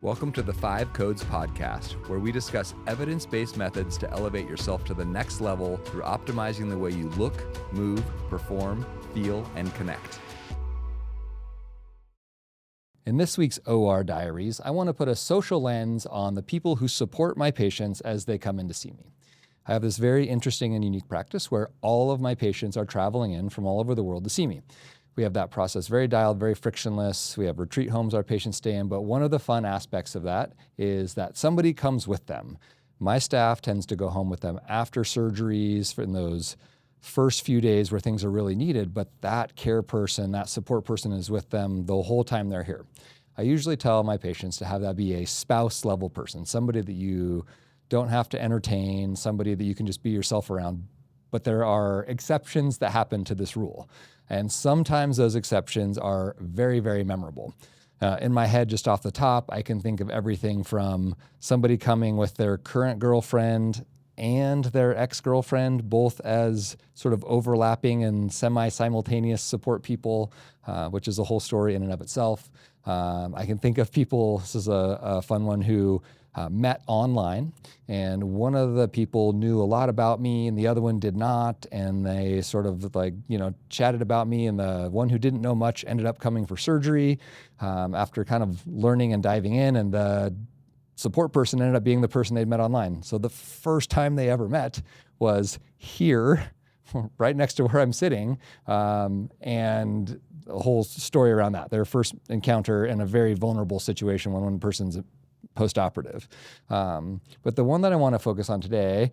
Welcome to the 5 Codes podcast, where we discuss evidence-based methods to elevate yourself to the next level through optimizing the way you look, move, perform, feel, and connect. In this week's OR Diaries, I want to put a social lens on the people who support my patients as they come in to see me. I have this very interesting and unique practice where all of my patients are traveling in from all over the world to see me. We have that process very dialed, very frictionless. We have retreat homes our patients stay in, but one of the fun aspects of that is that somebody comes with them. My staff tends to go home with them after surgeries in those first few days where things are really needed, but that care person, that support person is with them the whole time they're here. I usually tell my patients to have that be a spouse level person, somebody that you don't have to entertain, somebody that you can just be yourself around. But there are exceptions that happen to this rule. And sometimes those exceptions are very, very memorable. In my head, just off the top, I can think of everything from somebody coming with their current girlfriend and their ex-girlfriend, both as sort of overlapping and semi-simultaneous support people, which is a whole story in and of itself. I can think of people, this is a fun one, who met online, and one of the people knew a lot about me and the other one did not, and they sort of chatted about me, and the one who didn't know much ended up coming for surgery after kind of learning and diving in, and the support person ended up being the person they'd met online. So the first time they ever met was here, right next to where I'm sitting, and a whole story around that. Their first encounter in a very vulnerable situation when one person's post-operative. But the one that I want to focus on today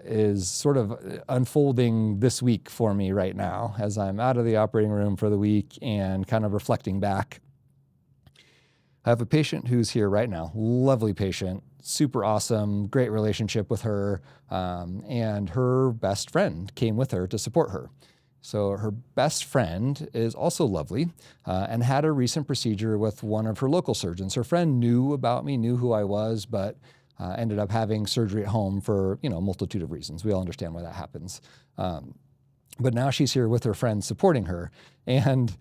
is sort of unfolding this week for me right now as I'm out of the operating room for the week and kind of reflecting back. I have a patient who's here right now, lovely patient, super awesome, great relationship with her, and her best friend came with her to support her. So her best friend is also lovely and had a recent procedure with one of her local surgeons. Her friend knew about me, knew who I was, but ended up having surgery at home for a multitude of reasons. We all understand why that happens. But now she's here with her friend supporting her. And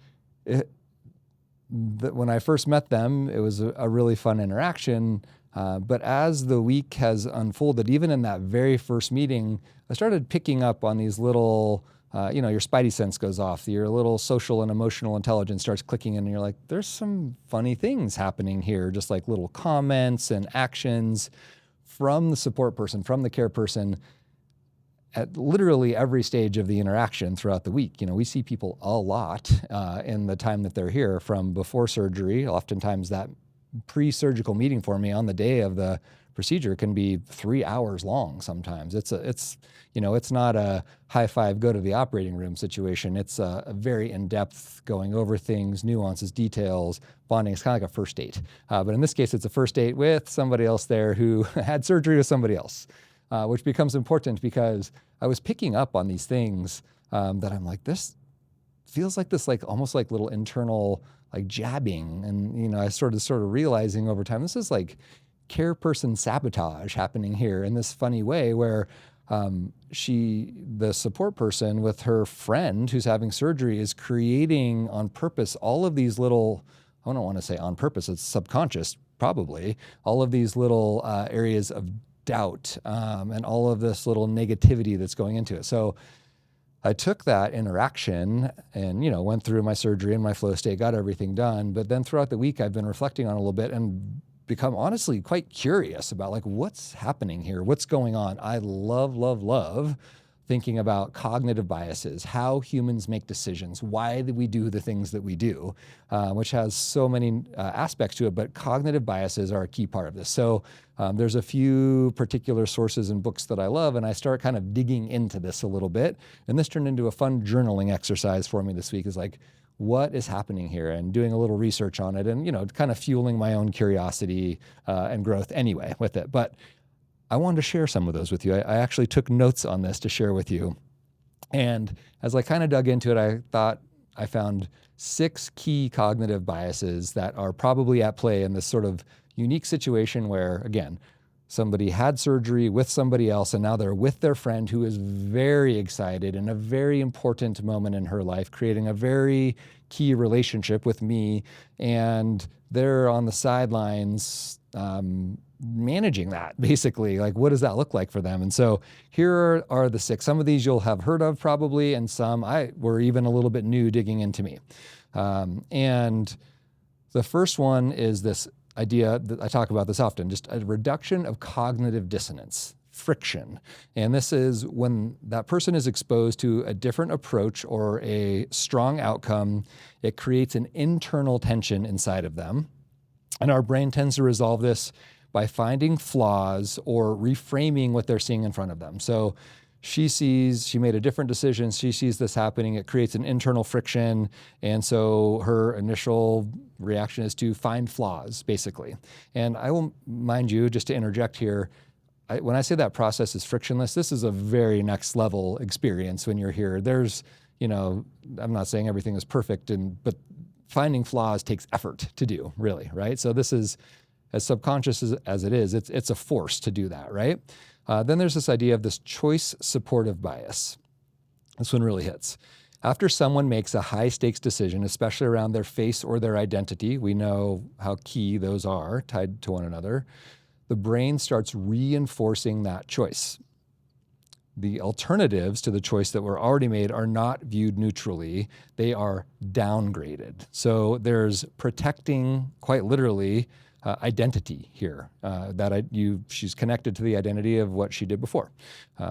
when I first met them, it was a really fun interaction. But as the week has unfolded, even in that very first meeting, I started picking up on these little your spidey sense goes off. Your little social and emotional intelligence starts clicking in, and you're like, there's some funny things happening here, just like little comments and actions from the support person, from the care person at literally every stage of the interaction throughout the week. We see people a lot in the time that they're here, from before surgery. Oftentimes that pre-surgical meeting for me on the day of the procedure can be 3 hours long sometimes. It's not a high five, go to the operating room situation. It's a very in-depth going over things, nuances, details, bonding. It's kind of like a first date. But in this case, it's a first date with somebody else there who had surgery with somebody else, which becomes important because I was picking up on these things that I'm like, this feels like this, like almost like little internal like jabbing. And, I sort of realizing over time, this is like care person sabotage happening here in this funny way where the support person with her friend who's having surgery is creating on purpose all of these little, I don't want to say on purpose, it's subconscious probably, all of these little areas of doubt and all of this little negativity that's going into it. So I took that interaction and, went through my surgery and my flow state, got everything done. But then throughout the week, I've been reflecting on it a little bit and become honestly quite curious about like what's happening here, what's going on. I love thinking about cognitive biases, how humans make decisions, why we do the things that we do, which has so many aspects to it, but cognitive biases are a key part of this. So there's a few particular sources and books that I love, and I start kind of digging into this a little bit. And this turned into a fun journaling exercise for me this week, is like, what is happening here, and doing a little research on it and, kind of fueling my own curiosity and growth anyway with it. But I wanted to share some of those with you. I actually took notes on this to share with you. And as I kind of dug into it, I thought I found 6 key cognitive biases that are probably at play in this sort of unique situation where, again, somebody had surgery with somebody else, and now they're with their friend who is very excited in a very important moment in her life, creating a very key relationship with me, and they're on the sidelines managing that, basically. Like, what does that look like for them? And so here are the 6. Some of these you'll have heard of probably, and some were even a little bit new digging into me. And the first one is this idea that I talk about this often, just a reduction of cognitive dissonance, friction. And this is when that person is exposed to a different approach or a strong outcome, it creates an internal tension inside of them. And our brain tends to resolve this by finding flaws or reframing what they're seeing in front of them. So she made a different decision, she sees this happening, it creates an internal friction, and so her initial reaction is to find flaws, basically. And I will mind you, just to interject here, when I say that process is frictionless, this is a very next level experience when you're here. There's, I'm not saying everything is perfect, but finding flaws takes effort to do, really, right? So this is, as subconscious as it is, it's a force to do that, right? Then there's this idea of this choice supportive bias. This one really hits. After someone makes a high stakes decision, especially around their face or their identity, we know how key those are tied to one another, the brain starts reinforcing that choice. The alternatives to the choice that were already made are not viewed neutrally. They are downgraded. So there's protecting, quite literally, identity here, she's connected to the identity of what she did before.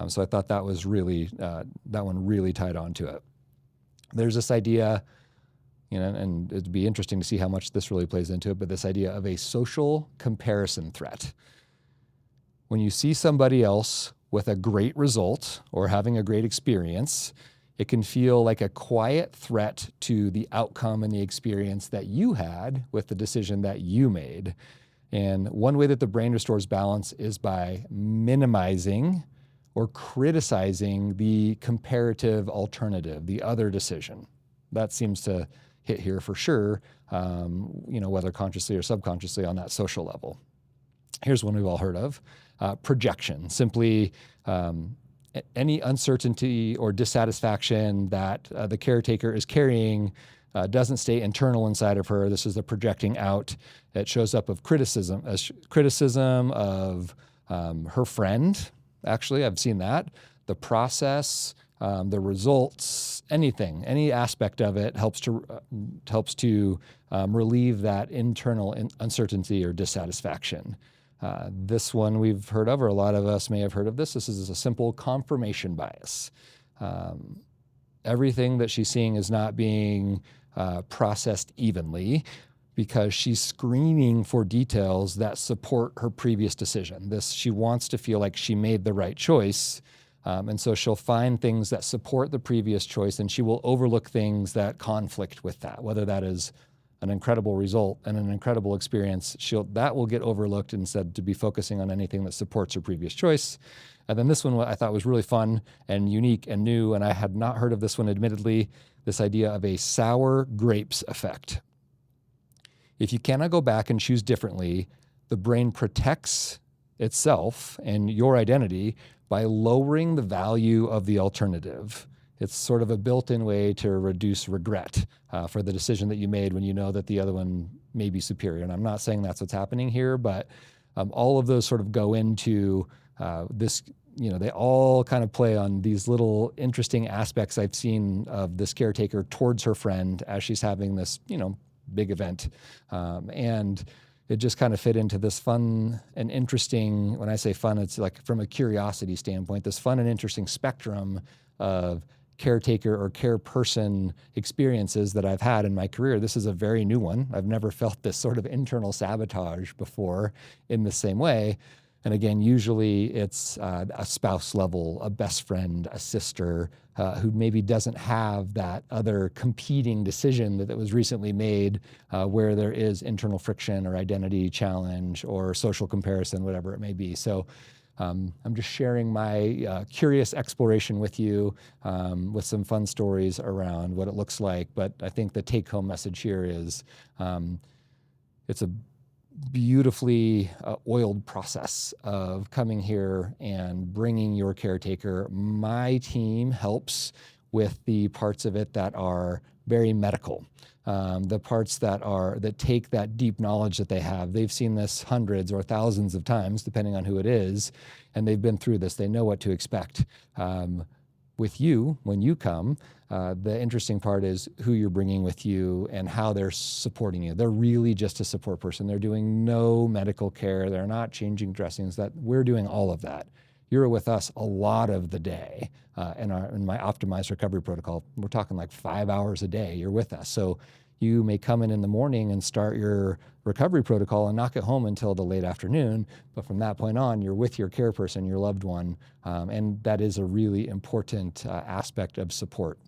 So I thought that was really, that one really tied on to it. There's this idea, and it'd be interesting to see how much this really plays into it, but this idea of a social comparison threat. When you see somebody else with a great result or having a great experience, it can feel like a quiet threat to the outcome and the experience that you had with the decision that you made. And one way that the brain restores balance is by minimizing or criticizing the comparative alternative, the other decision. That seems to hit here for sure, whether consciously or subconsciously on that social level. Here's one we've all heard of, projection. Simply, any uncertainty or dissatisfaction that the caretaker is carrying doesn't stay internal inside of her. This is the projecting out. It shows up of criticism of her friend. Actually, I've seen that. The process, the results, any aspect of it helps to relieve that internal uncertainty or dissatisfaction. This one we've heard of, or a lot of us may have heard of this. This is a simple confirmation bias. Everything that she's seeing is not being processed evenly because she's screening for details that support her previous decision. She wants to feel like she made the right choice. And so she'll find things that support the previous choice, and she will overlook things that conflict with that, whether that is an incredible result and an incredible experience, that will get overlooked instead to be focusing on anything that supports her previous choice. And then this one I thought was really fun and unique and new, and I had not heard of this one admittedly, this idea of a sour grapes effect. If you cannot go back and choose differently, the brain protects itself and your identity by lowering the value of the alternative. It's sort of a built-in way to reduce regret for the decision that you made when you know that the other one may be superior. And I'm not saying that's what's happening here, but all of those sort of go into this, they all kind of play on these little interesting aspects I've seen of this caretaker towards her friend as she's having this, big event. And it just kind of fit into this fun and interesting, when I say fun, it's like from a curiosity standpoint, this fun and interesting spectrum of caretaker or care person experiences that I've had in my career. This is a very new one. I've never felt this sort of internal sabotage before in the same way. And again, usually it's a spouse level, a best friend, a sister who maybe doesn't have that other competing decision that was recently made where there is internal friction or identity challenge or social comparison, whatever it may be. So I'm just sharing my curious exploration with you with some fun stories around what it looks like. But I think the take-home message here is it's beautifully oiled process of coming here and bringing your caretaker. My team helps with the parts of it that are very medical. The parts that take that deep knowledge that they have. They've seen this hundreds or thousands of times, depending on who it is, and they've been through this. They know what to expect. With you, when you come, the interesting part is who you're bringing with you and how they're supporting you. They're really just a support person. They're doing no medical care. They're not changing dressings. That we're doing all of that. You're with us a lot of the day. In my optimized recovery protocol, we're talking like 5 hours a day. You're with us. So you may come in the morning and start your recovery protocol and not get home until the late afternoon. But from that point on, you're with your care person, your loved one. And that is a really important aspect of support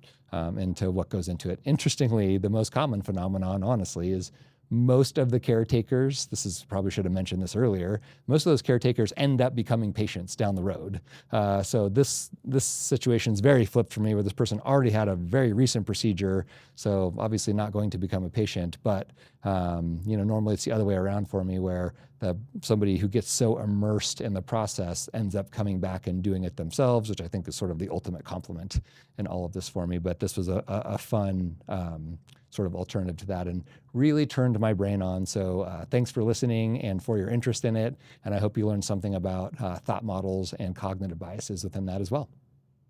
into what goes into it. Interestingly, the most common phenomenon, honestly, is most of the caretakers, probably should have mentioned this earlier, most of those caretakers end up becoming patients down the road. So this situation is very flipped for me, where this person already had a very recent procedure, so obviously not going to become a patient, but normally it's the other way around for me, where somebody who gets so immersed in the process ends up coming back and doing it themselves, which I think is sort of the ultimate compliment in all of this for me. But this was a fun sort of alternative to that, and really turned my brain on. So thanks for listening and for your interest in it. And I hope you learned something about thought models and cognitive biases within that as well.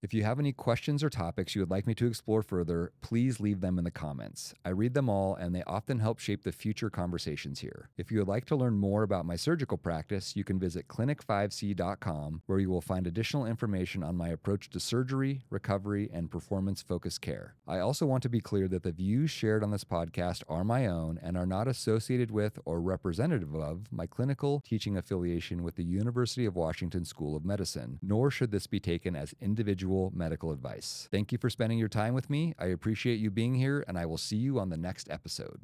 If you have any questions or topics you would like me to explore further, please leave them in the comments. I read them all, and they often help shape the future conversations here. If you would like to learn more about my surgical practice, you can visit clinic5c.com, where you will find additional information on my approach to surgery, recovery, and performance-focused care. I also want to be clear that the views shared on this podcast are my own and are not associated with or representative of my clinical teaching affiliation with the University of Washington School of Medicine, nor should this be taken as individual medical advice. Thank you for spending your time with me. I appreciate you being here, and I will see you on the next episode.